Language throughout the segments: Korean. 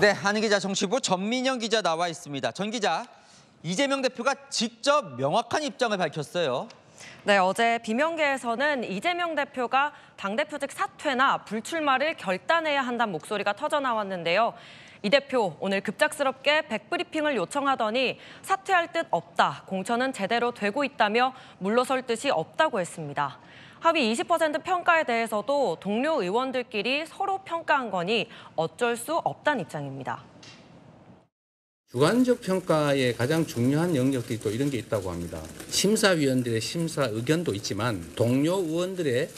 네, 한은 기자 정치부 전민영 기자 나와 있습니다. 전 기자, 이재명 대표가 직접 명확한 입장을 밝혔어요. 네, 어제 비명계에서는 이재명 대표가 당대표직 사퇴나 불출마를 결단해야 한다는 목소리가 터져나왔는데요. 이 대표 오늘 급작스럽게 백브리핑을 요청하더니 사퇴할 뜻 없다, 공천은 제대로 되고 있다며 물러설 뜻이 없다고 했습니다. 하위 20% 평가에 대해서도 동료 의원들끼리 서로 평가한 거니 어쩔 수 없다는 입장입니다. 주관적 평가에 가장 중요한 영역들이 또 이런 게 있다고 합니다. 심사위원들의 심사 의견도 있지만 동료 의원들의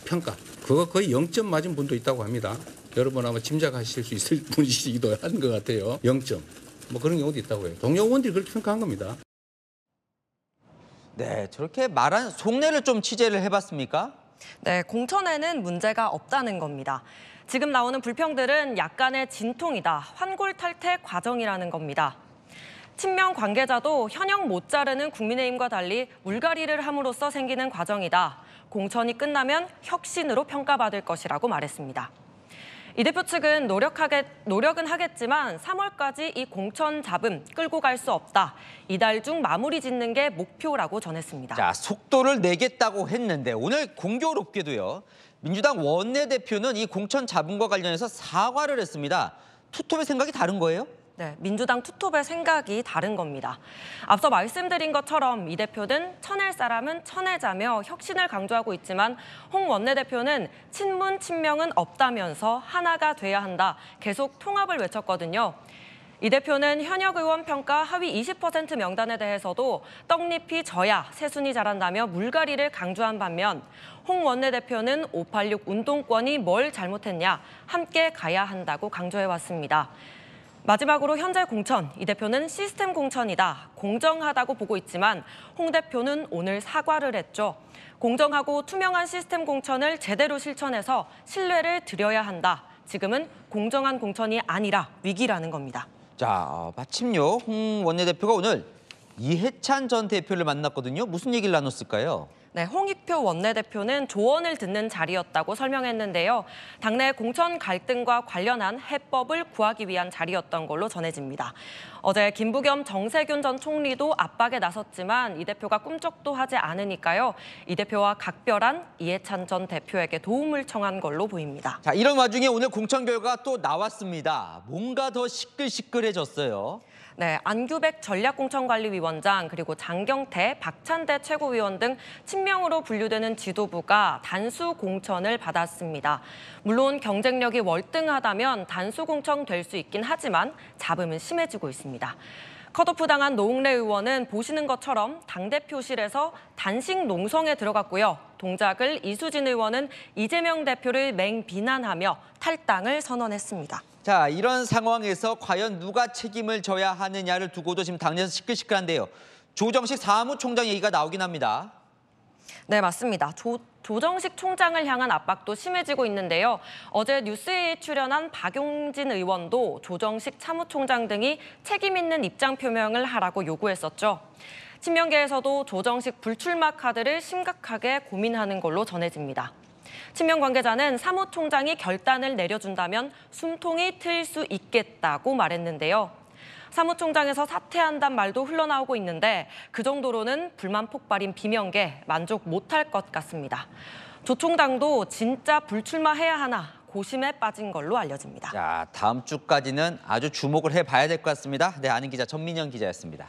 평가, 그거 거의 0점 맞은 분도 있다고 합니다. 여러분 아마 짐작하실 수 있을 분이시기도 한 것 같아요. 0점. 뭐 그런 경우도 있다고 해요. 동료 의원들이 그렇게 평가한 겁니다. 네, 저렇게 말한 속내를 좀 취재를 해봤습니까? 네, 공천에는 문제가 없다는 겁니다. 지금 나오는 불평들은 약간의 진통이다, 환골탈태 과정이라는 겁니다. 친명 관계자도 현역 못 자르는 국민의힘과 달리 물갈이를 함으로써 생기는 과정이다. 공천이 끝나면 혁신으로 평가받을 것이라고 말했습니다. 이 대표 측은 노력은 하겠지만 3월까지 이 공천 잡음 끌고 갈 수 없다. 이달 중 마무리 짓는 게 목표라고 전했습니다. 자, 속도를 내겠다고 했는데 오늘 공교롭게도요. 민주당 원내대표는 이 공천 잡음과 관련해서 사과를 했습니다. 투톱의 생각이 다른 거예요? 네, 민주당 투톱의 생각이 다른 겁니다. 앞서 말씀드린 것처럼 이 대표는 쳐낼 사람은 쳐내자며 혁신을 강조하고 있지만 홍 원내대표는 친문, 친명은 없다면서 하나가 돼야 한다. 계속 통합을 외쳤거든요. 이 대표는 현역 의원 평가 하위 20% 명단에 대해서도 떡잎이 져야 새순이 자란다며 물갈이를 강조한 반면 홍 원내대표는 586 운동권이 뭘 잘못했냐, 함께 가야 한다고 강조해왔습니다. 마지막으로 현재 공천, 이 대표는 시스템 공천이다, 공정하다고 보고 있지만 홍 대표는 오늘 사과를 했죠. 공정하고 투명한 시스템 공천을 제대로 실천해서 신뢰를 드려야 한다. 지금은 공정한 공천이 아니라 위기라는 겁니다. 자, 마침요. 홍 원내대표가 오늘 이해찬 전 대표를 만났거든요. 무슨 얘기를 나눴을까요? 네, 홍익표 원내대표는 조언을 듣는 자리였다고 설명했는데요. 당내 공천 갈등과 관련한 해법을 구하기 위한 자리였던 걸로 전해집니다. 어제 김부겸 정세균 전 총리도 압박에 나섰지만 이 대표가 꿈쩍도 하지 않으니까요. 이 대표와 각별한 이해찬 전 대표에게 도움을 청한 걸로 보입니다. 자, 이런 와중에 오늘 공천 결과 또 나왔습니다. 뭔가 더 시끌시끌해졌어요. 네, 안규백 전략공천관리위원장 그리고 장경태, 박찬대 최고위원 등 친명으로 분류되는 지도부가 단수 공천을 받았습니다. 물론 경쟁력이 월등하다면 단수 공천 될 수 있긴 하지만 잡음은 심해지고 있습니다. 컷오프 당한 노웅래 의원은 보시는 것처럼 당대표실에서 단식 농성에 들어갔고요. 동작을 이수진 의원은 이재명 대표를 맹비난하며 탈당을 선언했습니다. 자, 이런 상황에서 과연 누가 책임을 져야 하느냐를 두고도 지금 당내에서 시끌시끌한데요. 조정식 사무총장 얘기가 나오긴 합니다. 네, 맞습니다. 조정식 총장을 향한 압박도 심해지고 있는데요. 어제 뉴스에 출연한 박용진 의원도 조정식 사무총장 등이 책임 있는 입장 표명을 하라고 요구했었죠. 친명계에서도 조정식 불출마 카드를 심각하게 고민하는 걸로 전해집니다. 친명 관계자는 사무총장이 결단을 내려준다면 숨통이 트일 수 있겠다고 말했는데요. 사무총장에서 사퇴한다는 말도 흘러나오고 있는데 그 정도로는 불만 폭발인 비명계 만족 못할 것 같습니다. 조 총장도 진짜 불출마해야 하나 고심에 빠진 걸로 알려집니다. 자, 다음 주까지는 아주 주목을 해봐야 될 것 같습니다. 네, 아는 기자 전민영 기자였습니다.